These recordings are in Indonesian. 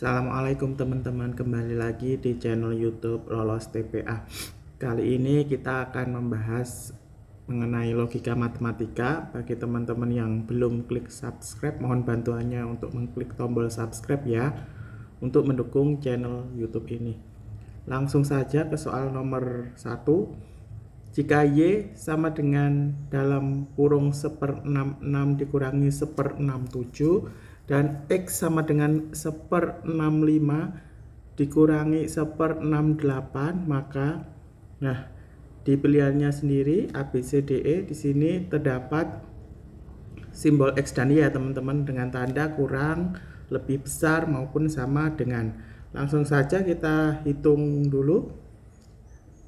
Assalamualaikum teman-teman, kembali lagi di channel YouTube Lolos TPA. Kali ini kita akan membahas mengenai logika matematika. Bagi teman-teman yang belum klik subscribe, mohon bantuannya untuk mengklik tombol subscribe ya, untuk mendukung channel YouTube ini. Langsung saja ke soal nomor 1. Jika Y sama dengan dalam kurung 1/66 dikurangi 1/67 dan X sama dengan 1/65 dikurangi 1/68, maka di pilihannya sendiri A, B, C, D, E di sini terdapat simbol X dan Y ya teman-teman, dengan tanda kurang, lebih besar maupun sama dengan. Langsung saja kita hitung dulu.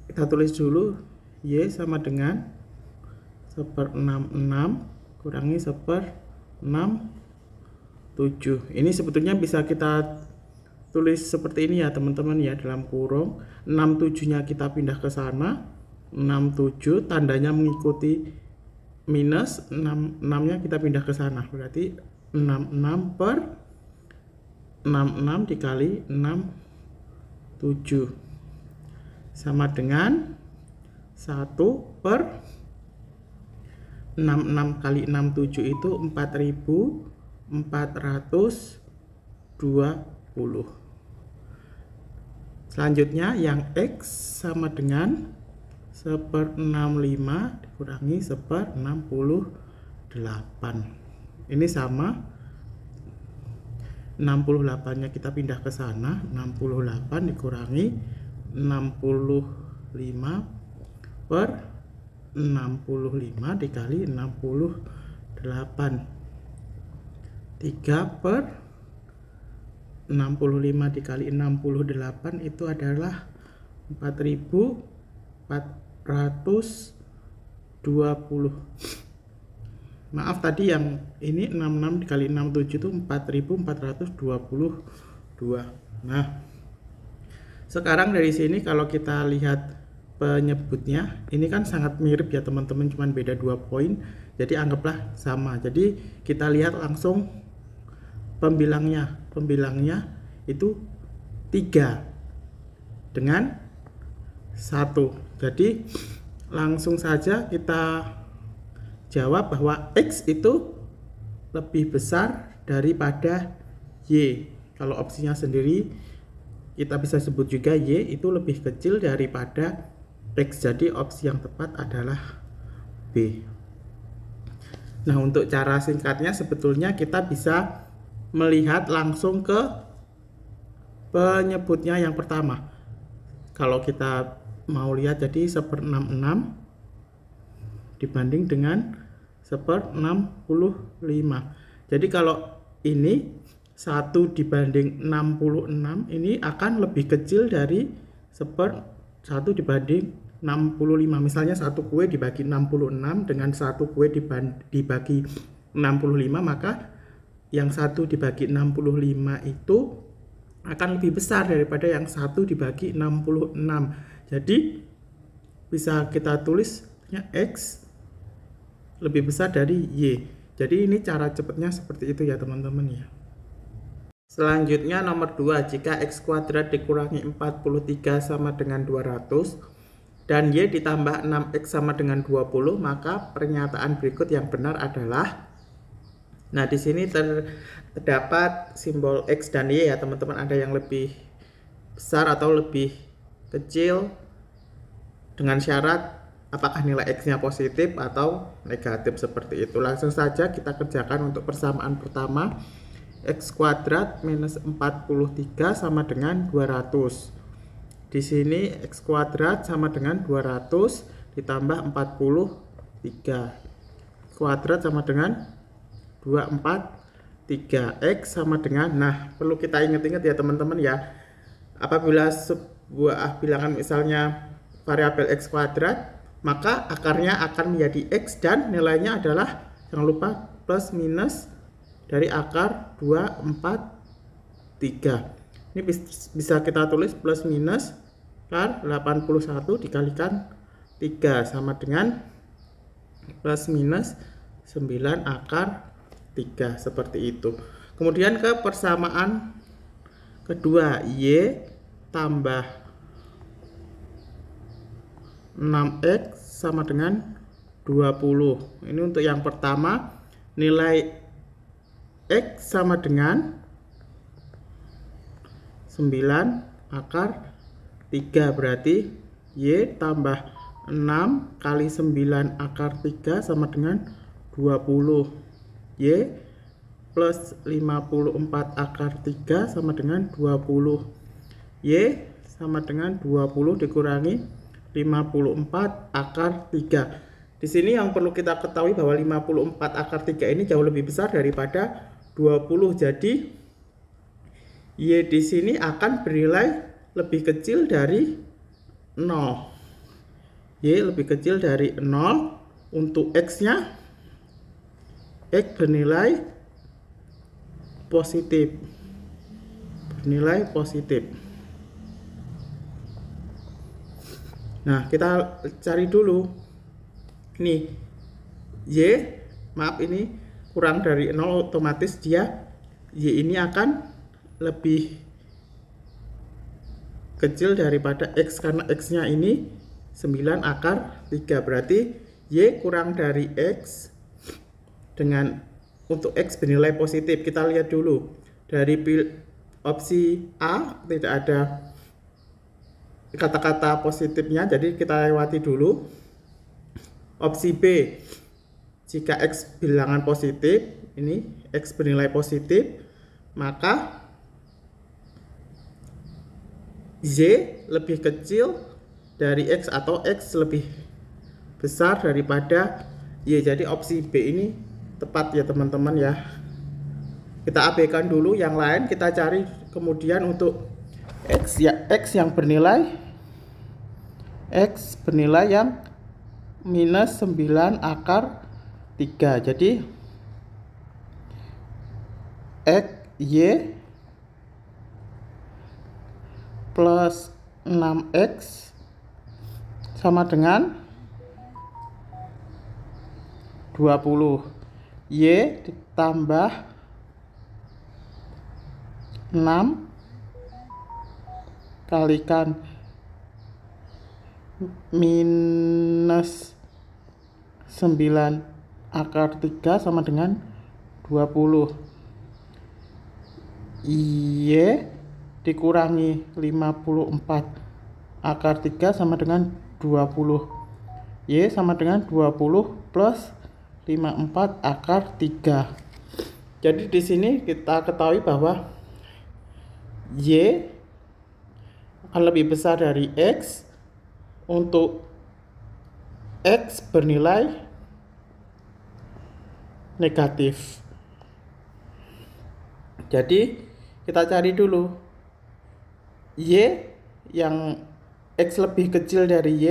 Kita tulis dulu Y sama dengan 1/66 kurangi 1/67. Ini sebetulnya bisa kita tulis seperti ini ya teman-teman ya, dalam kurung 67 nya kita pindah ke sana, 67 tandanya mengikuti minus, 6 nya kita pindah ke sana, berarti 66/66 dikali 67 sama dengan 1/66 kali 67 itu 4420. Selanjutnya yang X sama dengan 1/65 dikurangi 1/68. Ini sama, 68 nya kita pindah ke sana, 68 dikurangi 65/65 dikali 68. 3/65 dikali 68 itu adalah 4420. Maaf tadi yang ini 66 dikali 67 itu 4422. Nah, sekarang dari sini kalau kita lihat penyebutnya, ini kan sangat mirip ya teman-teman, cuman beda 2 poin. Jadi anggaplah sama. Jadi kita lihat langsung pembilangnya. Pembilangnya itu 3 dengan 1. Jadi langsung saja kita jawab bahwa X itu lebih besar daripada Y. Kalau opsinya sendiri kita bisa sebut juga Y itu lebih kecil daripada X. Jadi opsi yang tepat adalah B. Nah, untuk cara singkatnya sebetulnya kita bisa melihat langsung ke penyebutnya yang pertama. Kalau kita mau lihat, jadi 1/66 dibanding dengan 1/65. Jadi kalau ini 1 dibanding 66 ini akan lebih kecil dari 1 dibanding 65. Misalnya 1 kue dibagi 66 dengan 1 kue dibagi 65, maka yang 1 dibagi 65 itu akan lebih besar daripada yang 1 dibagi 66. Jadi bisa kita tulisnya X lebih besar dari Y. Jadi ini cara cepatnya seperti itu ya teman-teman ya. Selanjutnya nomor 2, jika X kuadrat dikurangi 43 sama dengan 200 dan Y ditambah 6X sama dengan 20, maka pernyataan berikut yang benar adalah. Nah, di sini terdapat simbol X dan Y ya teman-teman, ada yang lebih besar atau lebih kecil dengan syarat apakah nilai X-nya positif atau negatif seperti itu. Langsung saja kita kerjakan untuk persamaan pertama. X kuadrat minus 43 sama dengan 200. Di sini X kuadrat sama dengan 200 ditambah 43. Kuadrat sama dengan 243. X sama dengan, perlu kita ingat-ingat ya teman-teman ya, apabila sebuah bilangan misalnya variabel X kuadrat, maka akarnya akan menjadi X dan nilainya adalah, jangan lupa, plus minus dari akar 243. Ini bisa kita tulis plus minus akar 81 dikalikan 3 sama dengan plus minus 9 akar 3, seperti itu. Kemudian ke persamaan kedua Y tambah 6X sama dengan 20. Ini untuk yang pertama, nilai X sama dengan 9 akar 3, berarti Y tambah 6 kali 9 akar 3 sama dengan 20. Y plus 54 akar 3 sama dengan 20. Y sama dengan 20 dikurangi 54 akar 3. Di sini yang perlu kita ketahui bahwa 54 akar 3 ini jauh lebih besar daripada 20. Jadi Y di sini akan bernilai lebih kecil dari 0. Y lebih kecil dari 0. Untuk X-nya, X bernilai positif. Bernilai positif. Nah, kita cari dulu. Ini Y, maaf ini kurang dari 0, otomatis dia Y ini akan lebih kecil daripada X karena X-nya ini 9 akar 3. Berarti Y kurang dari X dengan untuk X bernilai positif. Kita lihat dulu dari opsi A tidak ada kata-kata positifnya, jadi kita lewati dulu. Opsi B, jika X bilangan positif, ini X bernilai positif, maka Y lebih kecil dari X atau X lebih besar daripada Y. Jadi opsi B ini tepat ya teman-teman ya. Kita abaikan dulu yang lain, kita cari kemudian untuk X ya, X yang bernilai yang minus 9 akar 3. Jadi X Y plus 6X sama dengan 20. Y ditambah 6 kalikan minus 9 akar 3 sama dengan 20. Y dikurangi 54 akar 3 sama dengan 20. Y sama dengan 20 plus 54 akar 3. Jadi di sini kita ketahui bahwa Y akan lebih besar dari X. Untuk X bernilai negatif. Jadi kita cari dulu Y yang X lebih kecil dari Y,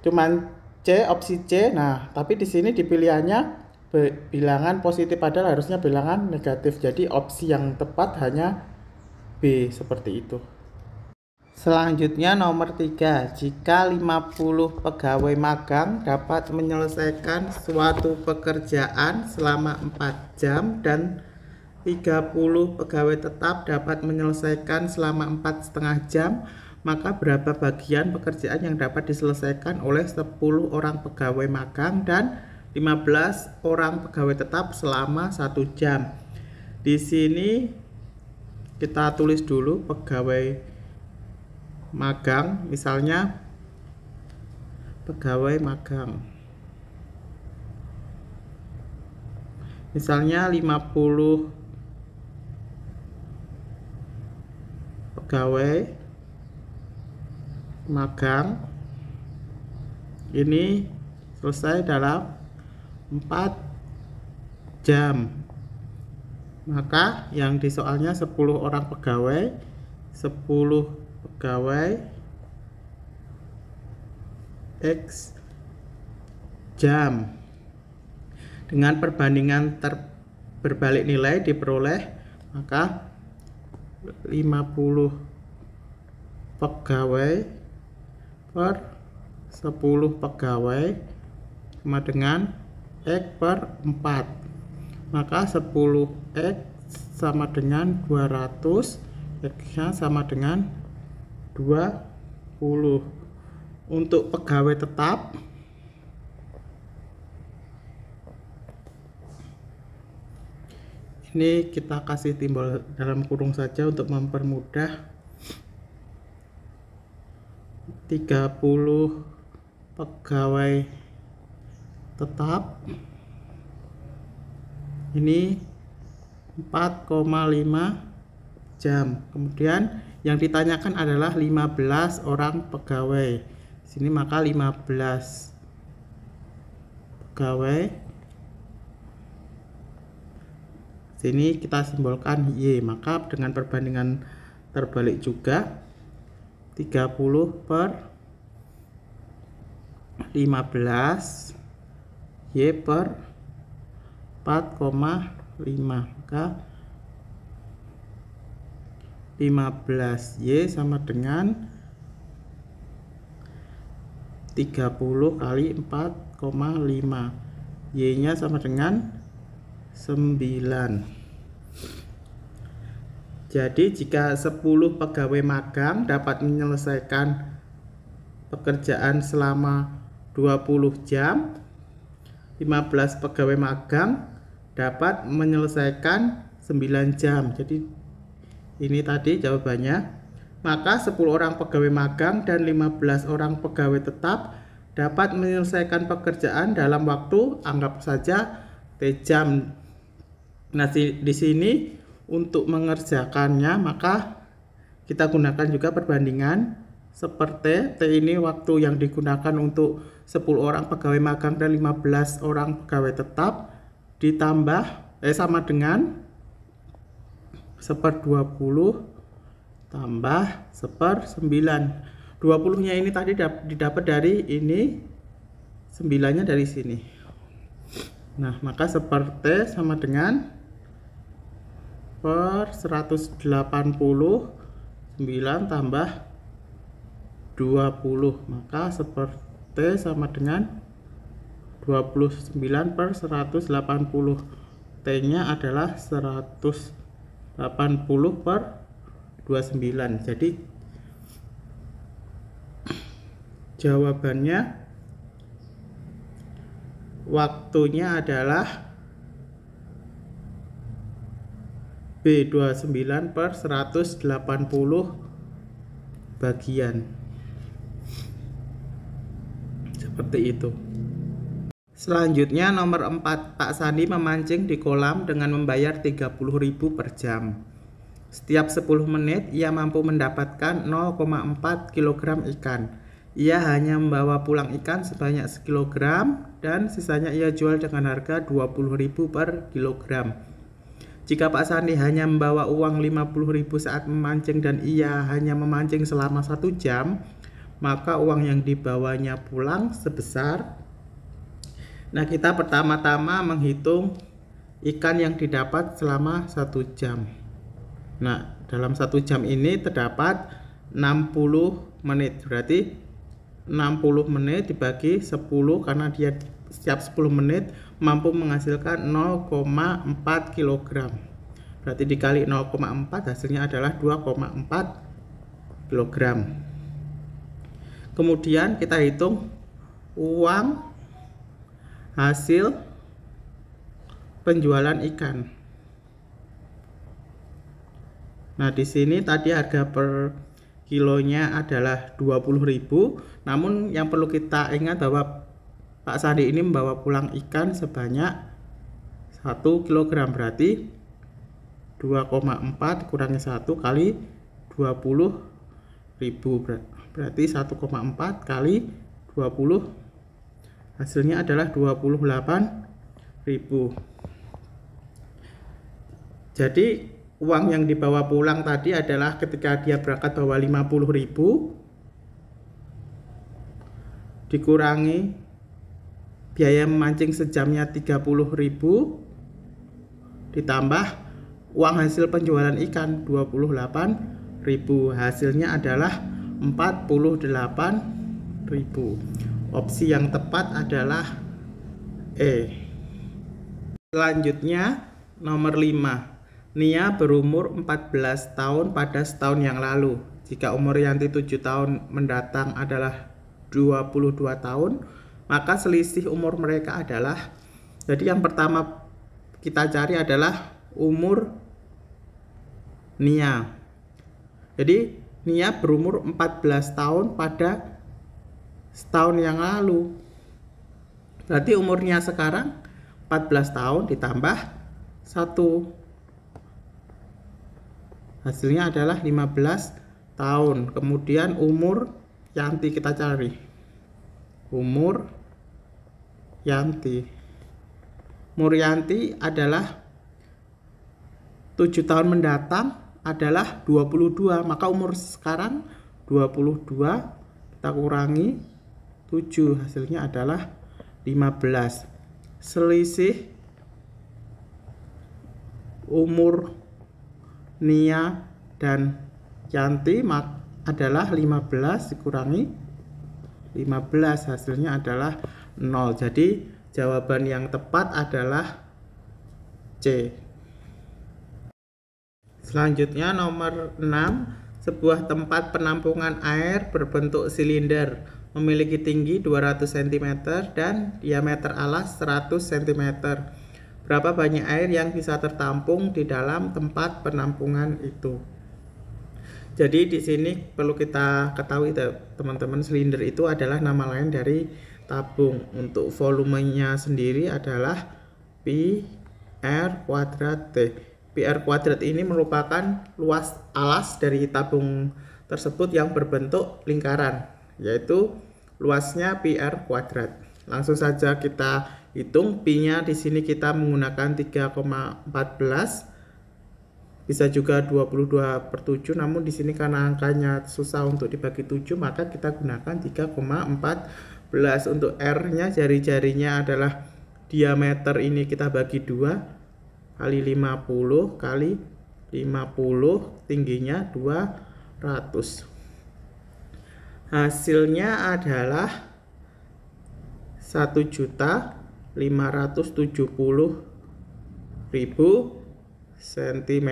cuman C, opsi C. Nah, tapi di sini di pilihannya bilangan positif, padahal harusnya bilangan negatif. Jadi opsi yang tepat hanya B, seperti itu. Selanjutnya nomor 3, jika 50 pegawai magang dapat menyelesaikan suatu pekerjaan selama 4 jam dan 30 pegawai tetap dapat menyelesaikan selama 4,5 jam, maka berapa bagian pekerjaan yang dapat diselesaikan oleh 10 orang pegawai magang dan 15 orang pegawai tetap selama 1 jam. Di sini kita tulis dulu pegawai magang, misalnya pegawai magang. Misalnya 50 pegawai magang ini selesai dalam 4 jam. Maka yang di soalnya 10 orang pegawai, 10 pegawai X jam. Dengan perbandingan berbalik nilai diperoleh, maka 50 pegawai per 10 pegawai sama dengan X per 4. Maka 10X sama dengan 200, X-nya sama dengan 20. Untuk pegawai tetap ini kita kasih timbal dalam kurung saja untuk mempermudah. 30 pegawai tetap ini 4,5 jam. Kemudian yang ditanyakan adalah 15 orang pegawai. Sini maka 15 pegawai. Sini kita simbolkan Y, maka dengan perbandingan terbalik juga 30 per 15 Y per 4,5, maka 15 Y sama dengan 30 kali 4,5, Y nya sama dengan 9. Jadi jika 10 pegawai magang dapat menyelesaikan pekerjaan selama 20 jam, 15 pegawai magang dapat menyelesaikan 9 jam. Jadi ini tadi jawabannya. Maka 10 orang pegawai magang dan 15 orang pegawai tetap dapat menyelesaikan pekerjaan dalam waktu, anggap saja T jam. Nah, di sini untuk mengerjakannya maka kita gunakan juga perbandingan seperti T ini waktu yang digunakan untuk 10 orang pegawai magang dan 15 orang pegawai tetap ditambah sama dengan 1/20 tambah 1/9. 20 nya ini tadi didapat dari ini, 9 nya dari sini. Nah, maka seperti sama dengan per 180, 9 tambah 20, maka seperti sama dengan 29 per 180. T nya adalah 180 per 29. Jadi jawabannya waktunya adalah B, 29 per 180 bagian. Seperti itu. Selanjutnya nomor 4, Pak Sandi memancing di kolam dengan membayar 30.000 per jam. Setiap 10 menit ia mampu mendapatkan 0,4 kg ikan. Ia hanya membawa pulang ikan sebanyak 1 kg dan sisanya ia jual dengan harga 20.000 per kilogram. Jika Pak Sandi hanya membawa uang 50.000 saat memancing dan ia hanya memancing selama 1 jam, maka uang yang dibawanya pulang sebesar. Nah, kita pertama-tama menghitung ikan yang didapat selama 1 jam. Nah, dalam 1 jam ini terdapat 60 menit. Berarti 60 menit dibagi 10 karena dia setiap 10 menit mampu menghasilkan 0,4 kg. Berarti dikali 0,4 hasilnya adalah 2,4 kg. Kemudian kita hitung uang hasil penjualan ikan. Nah, di sini tadi harga per kilonya adalah 20.000. Namun yang perlu kita ingat bahwa Pak Sandi ini membawa pulang ikan sebanyak 1 kg. Berarti 2,4 kurangi 1 kali 20.000. Berarti 1,4 kali 20 hasilnya adalah 28.000. Jadi uang yang dibawa pulang tadi adalah ketika dia berangkat bawa 50.000 dikurangi biaya memancing sejamnya 30.000 ditambah uang hasil penjualan ikan 28.000, hasilnya adalah 48.000. Opsi yang tepat adalah E. Selanjutnya nomor 5, Nia berumur 14 tahun pada setahun yang lalu. Jika umur Yanti 7 tahun mendatang adalah 22 tahun, maka selisih umur mereka adalah, jadi yang pertama kita cari adalah umur Nia. Jadi Nia berumur 14 tahun pada setahun yang lalu. Berarti umurnya sekarang 14 tahun ditambah 1. Hasilnya adalah 15 tahun. Kemudian umur Yanti kita cari. Umur Yanti. Umur Yanti adalah 7 tahun mendatang adalah 22. Maka umur sekarang 22 kita kurangi 7. Hasilnya adalah 15. Selisih umur Nia dan Yanti adalah 15 dikurangi 15, hasilnya adalah 0. Jadi jawaban yang tepat adalah C. Selanjutnya nomor 6, sebuah tempat penampungan air berbentuk silinder memiliki tinggi 200 cm dan diameter alas 100 cm. Berapa banyak air yang bisa tertampung di dalam tempat penampungan itu? Jadi di sini perlu kita ketahui teman-teman, silinder itu adalah nama lain dari tabung. Untuk volumenya sendiri adalah pi r kuadrat T. Pi r kuadrat ini merupakan luas alas dari tabung tersebut yang berbentuk lingkaran, yaitu luasnya pi r kuadrat. Langsung saja kita hitung. Pi-nya di sini kita menggunakan 3,14. Bisa juga 22/7, namun di sini karena angkanya susah untuk dibagi 7, maka kita gunakan 3,14. Untuk R-nya, jari-jarinya adalah diameter ini kita bagi 2 kali 50 kali 50, tingginya 200. Hasilnya adalah 1.570.000 cm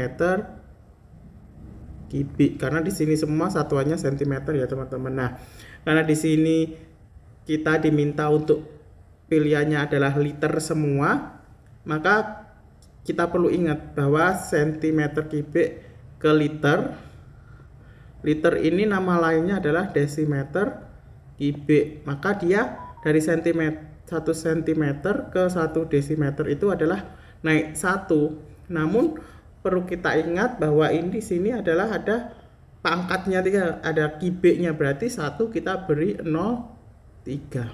kubik, karena di sini semua satuannya cm ya teman-teman. Nah, karena di sini kita diminta untuk pilihannya adalah liter semua, maka kita perlu ingat bahwa cm kubik ke liter ini nama lainnya adalah desimeter kubik. Maka dia dari 1 cm ke 1 desimeter itu adalah naik 1. Namun perlu kita ingat bahwa ini di sini adalah ada pangkatnya 3, ada kubiknya, berarti 1 kita beri 0,3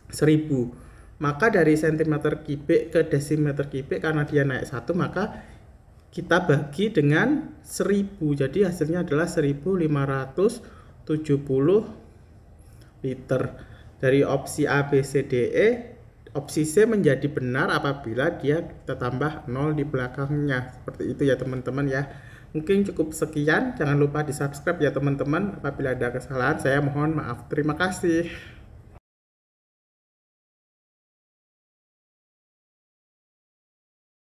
1000. Maka dari cm kubik ke desimeter kubik, karena dia naik 1, maka kita bagi dengan 1000. Jadi hasilnya adalah 1570 liter. Dari opsi A, B, C, D, E, opsi C menjadi benar apabila dia kita tambah 0 di belakangnya. Seperti itu ya teman-teman ya. Mungkin cukup sekian. Jangan lupa di subscribe ya teman-teman. Apabila ada kesalahan saya mohon maaf. Terima kasih.